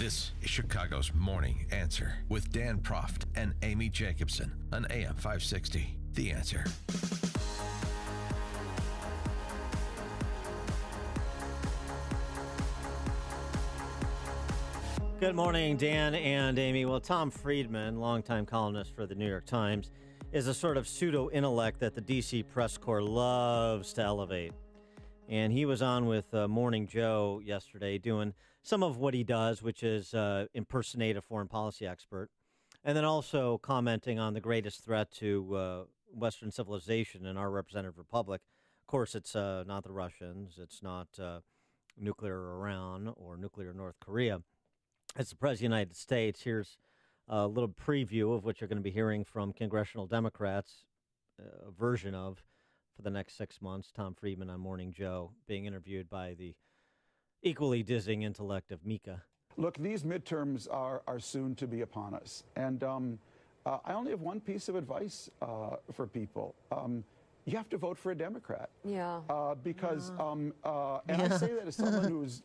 This is Chicago's Morning Answer with Dan Proft and Amy Jacobson on AM 560. The Answer. Good morning, Dan and Amy. Well, Tom Friedman, longtime columnist for the New York Times, is a sort of pseudo-intellect that the D.C. press corps loves to elevate. And he was on with Morning Joe yesterday doing some of what he does, which is impersonate a foreign policy expert, and then also commenting on the greatest threat to Western civilization in our representative republic. Of course, it's not the Russians. It's not nuclear Iran or nuclear North Korea. It's the President of the United States. Here's a little preview of what you're going to be hearing from congressional Democrats, a version of, for the next 6 months. Tom Friedman on Morning Joe being interviewed by the equally dizzying intellect of Mika. Look, these midterms are soon to be upon us. And I only have one piece of advice for people. You have to vote for a Democrat. Yeah. Because, and I say that as someone who's,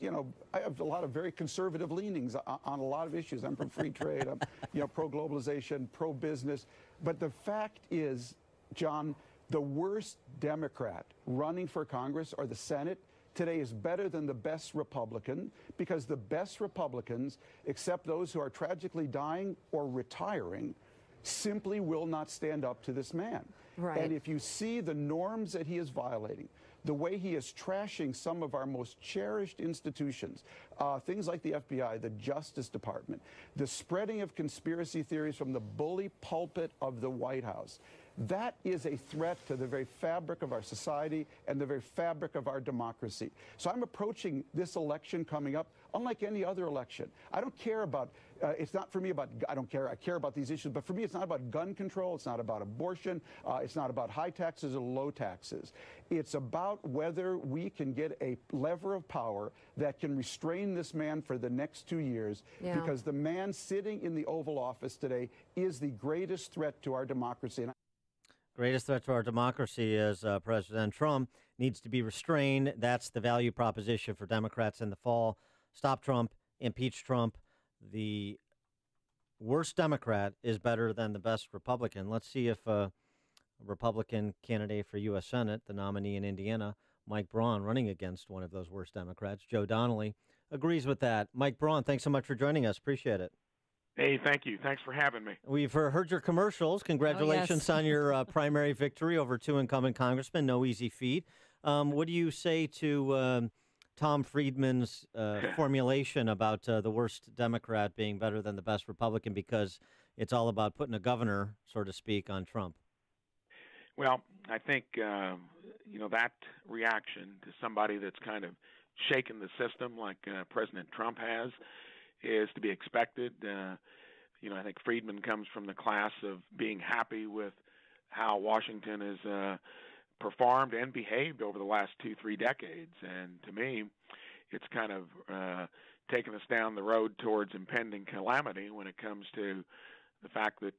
I have a lot of very conservative leanings on a lot of issues. I'm from free trade, I'm, pro-globalization, pro-business. But the fact is, John, the worst Democrat running for Congress or the Senate today is better than the best Republican, because the best Republicans, except those who are tragically dying or retiring, simply will not stand up to this man. Right. And if you see the norms that he is violating, the way he is trashing some of our most cherished institutions, things like the FBI, the Justice Department, the spreading of conspiracy theories from the bully pulpit of the White House, that is a threat to the very fabric of our society and the very fabric of our democracy. So I'm approaching this election coming up unlike any other election. I don't care about, it's not for me about, I care about these issues, but for me it's not about gun control, it's not about abortion, it's not about high taxes or low taxes. It's about whether we can get a lever of power that can restrain this man for the next 2 years, because the man sitting in the Oval Office today is the greatest threat to our democracy. Greatest threat to our democracy is President Trump needs to be restrained. That's the value proposition for Democrats in the fall. Stop Trump, impeach Trump. The worst Democrat is better than the best Republican. Let's see if a Republican candidate for U.S. Senate, the nominee in Indiana, Mike Braun, running against one of those worst Democrats, Joe Donnelly, agrees with that. Mike Braun, thanks so much for joining us. Appreciate it. Hey, thank you. Thanks for having me. We've heard your commercials. Congratulations on your primary victory over two incumbent congressmen. No easy feat. What do you say to Tom Friedman's formulation about the worst Democrat being better than the best Republican because it's all about putting a governor, so to speak, on Trump? Well, I think, that reaction to somebody that's kind of shaken the system like President Trump has is to be expected. I think Friedman comes from the class of being happy with how Washington has performed and behaved over the last 2-3 decades. And to me, it's kind of taken us down the road towards impending calamity when it comes to the fact that,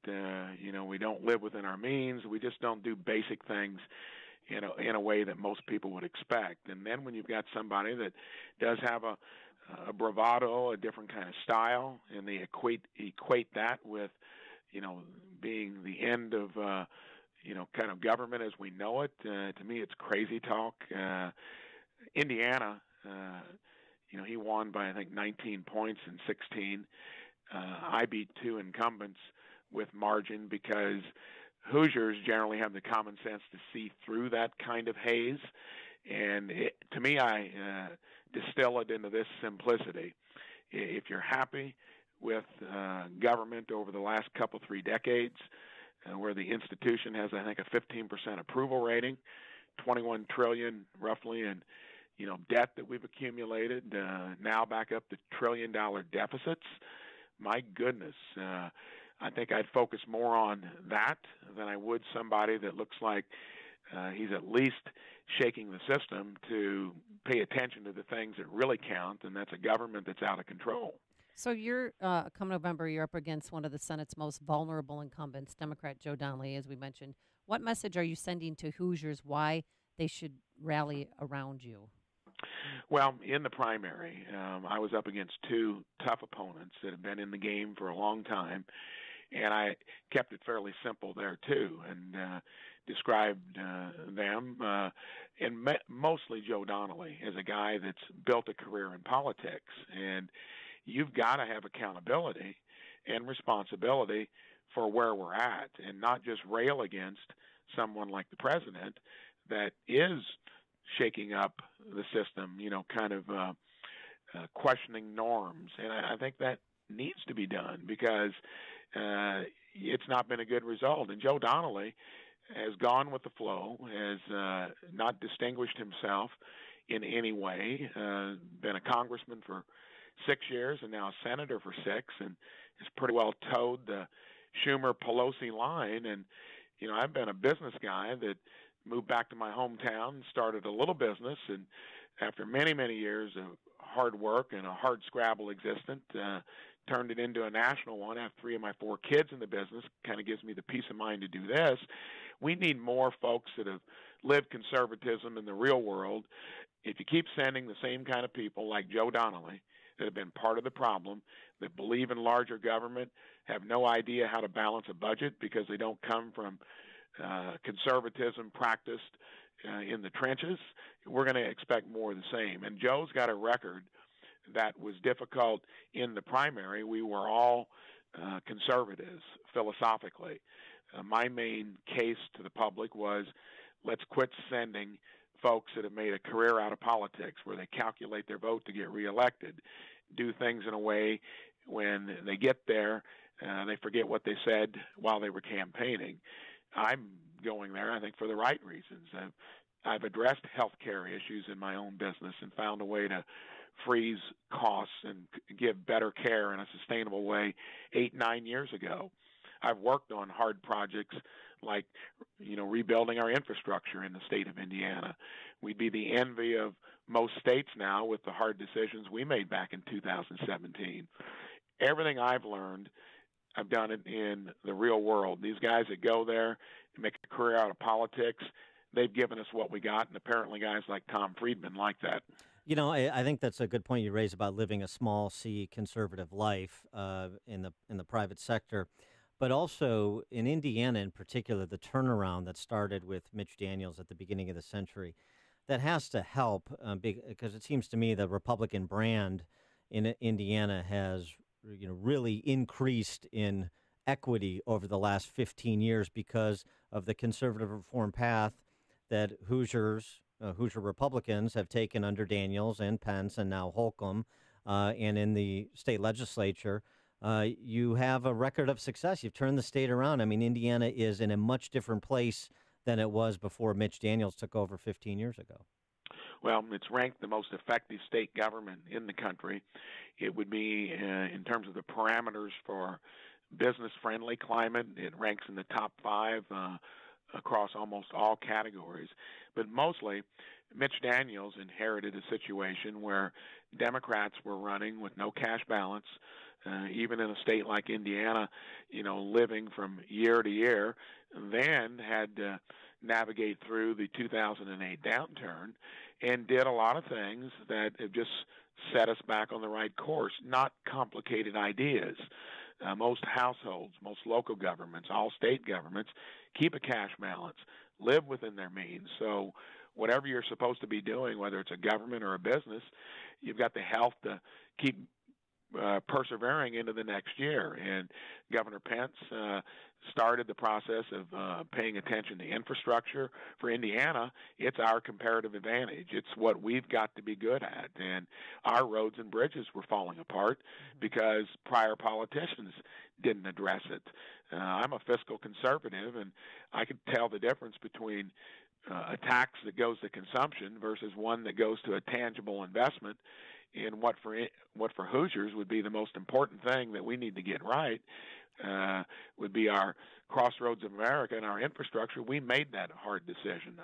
we don't live within our means. We just don't do basic things in a way that most people would expect. And then when you've got somebody that does have a bravado, a different kind of style, and they equate that with, being the end of, kind of government as we know it. To me, it's crazy talk. Indiana, he won by, I think, 19 points in 16. I beat two incumbents with margin because Hoosiers generally have the common sense to see through that kind of haze. And to me, I distill it into this simplicity. If you're happy with government over the last 3 decades, where the institution has, I think, a 15% approval rating, 21 trillion roughly in debt that we've accumulated, now back up to $1 trillion deficits, my goodness, I think I'd focus more on that than I would somebody that looks like he's at least shaking the system to pay attention to the things that really count, and that's a government that's out of control. So you're, come November, you're up against one of the Senate's most vulnerable incumbents, Democrat Joe Donnelly, as we mentioned. What message are you sending to Hoosiers why they should rally around you? Well, in the primary, I was up against two tough opponents that have been in the game for a long time, and I kept it fairly simple there too, and described them, and mostly Joe Donnelly as a guy that's built a career in politics, and you've got to have accountability and responsibility for where we're at, and not just rail against someone like the president that is shaking up the system, kind of questioning norms. And I think that needs to be done because it's not been a good result. And Joe Donnelly has gone with the flow, has not distinguished himself in any way, been a congressman for 6 years and now a senator for 6, and has pretty well towed the Schumer-Pelosi line. And, I've been a business guy that moved back to my hometown, started a little business, and after many, many years of hard work and a hard scrabble existence, turned it into a national one. I have 3 of my 4 kids in the business. Kind of gives me the peace of mind to do this. We need more folks that have lived conservatism in the real world. If you keep sending the same kind of people like Joe Donnelly that have been part of the problem, that believe in larger government, have no idea how to balance a budget because they don't come from conservatism practiced in the trenches, we're going to expect more of the same. And Joe's got a record that was difficult in the primary. We were all conservatives philosophically. My main case to the public was, let's quit sending folks that have made a career out of politics where they calculate their vote to get reelected, do things in a way when they get there, they forget what they said while they were campaigning. I'm going there, I think, for the right reasons. I've addressed health care issues in my own business and found a way to freeze costs and give better care in a sustainable way 8-9 years ago. I've worked on hard projects like, rebuilding our infrastructure in the state of Indiana. We'd be the envy of most states now with the hard decisions we made back in 2017. Everything I've learned, I've done it in the real world. These guys that go there and make a career out of politics, they've given us what we got, and apparently guys like Tom Friedman like that. I think that's a good point you raise about living a small C conservative life in the private sector. But also in Indiana in particular, the turnaround that started with Mitch Daniels at the beginning of the century, that has to help because it seems to me the Republican brand in Indiana has really increased in equity over the last 15 years because of the conservative reform path that Hoosier Republicans have taken under Daniels and Pence and now Holcomb, and in the state legislature. You have a record of success. You've turned the state around. I mean, Indiana is in a much different place than it was before Mitch Daniels took over 15 years ago. Well, it's ranked the most effective state government in the country. It would be, in terms of the parameters for business-friendly climate, it ranks in the top 5 across almost all categories. But mostly, Mitch Daniels inherited a situation where Democrats were running with no cash balance, even in a state like Indiana, living from year to year, then had to navigate through the 2008 downturn and did a lot of things that have just set us back on the right course, not complicated ideas. Most households, most local governments, all state governments keep a cash balance, live within their means. So whatever you're supposed to be doing, whether it's a government or a business, you've got the health to keep persevering into the next year. And Governor Pence started the process of paying attention to infrastructure. For Indiana, it's our comparative advantage. It's what we've got to be good at. And our roads and bridges were falling apart because prior politicians didn't address it. I'm a fiscal conservative, and I could tell the difference between a tax that goes to consumption versus one that goes to a tangible investment. And what for Hoosiers would be the most important thing that we need to get right would be our crossroads of America and our infrastructure. We made that hard decision.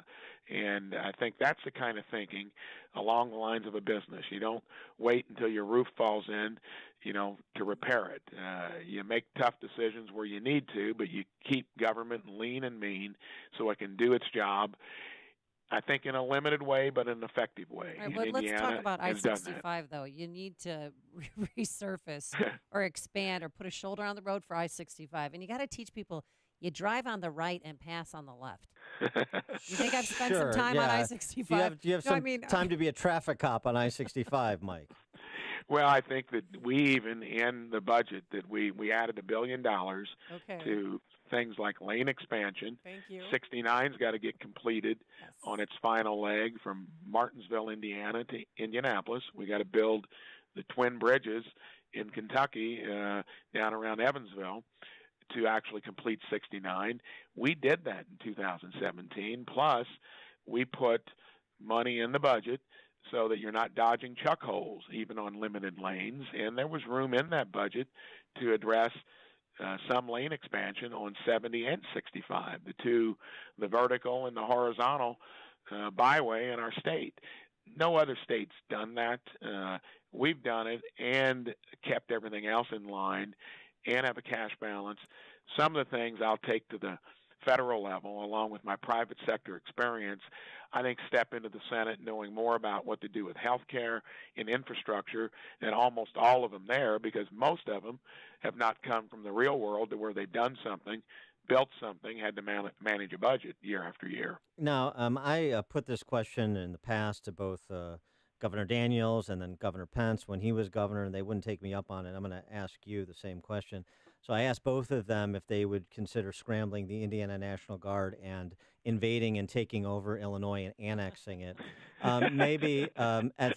And I think that's the kind of thinking along the lines of a business. You don't wait until your roof falls in, to repair it. You make tough decisions where you need to, but you keep government lean and mean so it can do its job. I think in a limited way, but in an effective way. All right, well, let's Indiana talk about has done that. I-65, though. You need to resurface or expand or put a shoulder on the road for I-65. And you got to teach people you drive on the right and pass on the left. You think I've spent some time on I-65? Do you have some time to be a traffic cop on I-65, Mike? Well, I think that we even in the budget that we added $1 billion to things like lane expansion. Thank you. 69's got to get completed on its final leg from Martinsville, Indiana to Indianapolis. We got to build the twin bridges in Kentucky down around Evansville to actually complete 69. We did that in 2017. Plus, we put money in the budget so that you're not dodging chuck holes, even on limited lanes. And there was room in that budget to address some lane expansion on 70 and 65, the vertical and the horizontal byway in our state. No other state's done that. We've done it and kept everything else in line and have a cash balance. Some of the things I'll take to the federal level, along with my private sector experience, I think step into the Senate knowing more about what to do with health care and infrastructure than almost all of them there, because most of them have not come from the real world to where they've done something, built something, had to manage a budget year after year. Now, I put this question in the past to both Governor Daniels and then Governor Pence when he was governor, and they wouldn't take me up on it. I'm going to ask you the same question. So I asked both of them if they would consider scrambling the Indiana National Guard and invading and taking over Illinois and annexing it. Maybe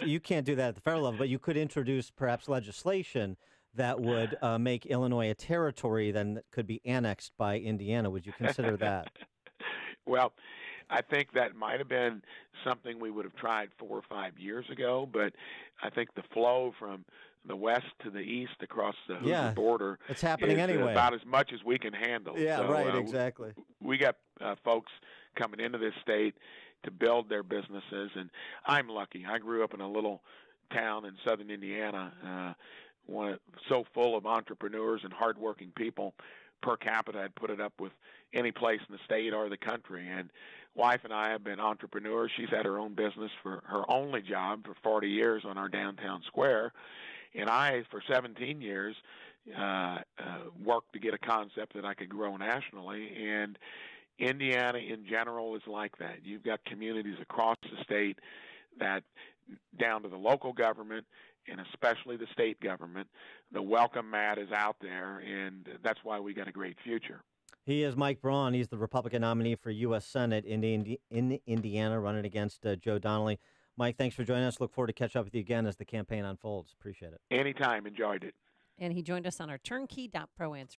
you can't do that at the federal level, but you could introduce perhaps legislation that would make Illinois a territory then that could be annexed by Indiana. Would you consider that? Well, I think that might have been something we would have tried 4 or 5 years ago, but I think the flow from the west to the east across the Hoosier border it's happening is anyway. About as much as we can handle. Yeah, so, right, exactly. We got folks coming into this state to build their businesses, and I'm lucky. I grew up in a little town in southern Indiana, so full of entrepreneurs and hardworking people. Per capita, I'd put it up with any place in the state or the country. And wife and I have been entrepreneurs. She's had her own business for her only job for 40 years on our downtown square. And I, for 17 years, worked to get a concept that I could grow nationally. And Indiana in general is like that. You've got communities across the state that, down to the local government, and especially the state government, the welcome mat is out there, and that's why we got a great future. He is Mike Braun. He's the Republican nominee for U.S. Senate in Indiana, running against Joe Donnelly. Mike, thanks for joining us. Look forward to catch up with you again as the campaign unfolds. Appreciate it. Anytime. Enjoyed it. And he joined us on our turnkey.pro answer.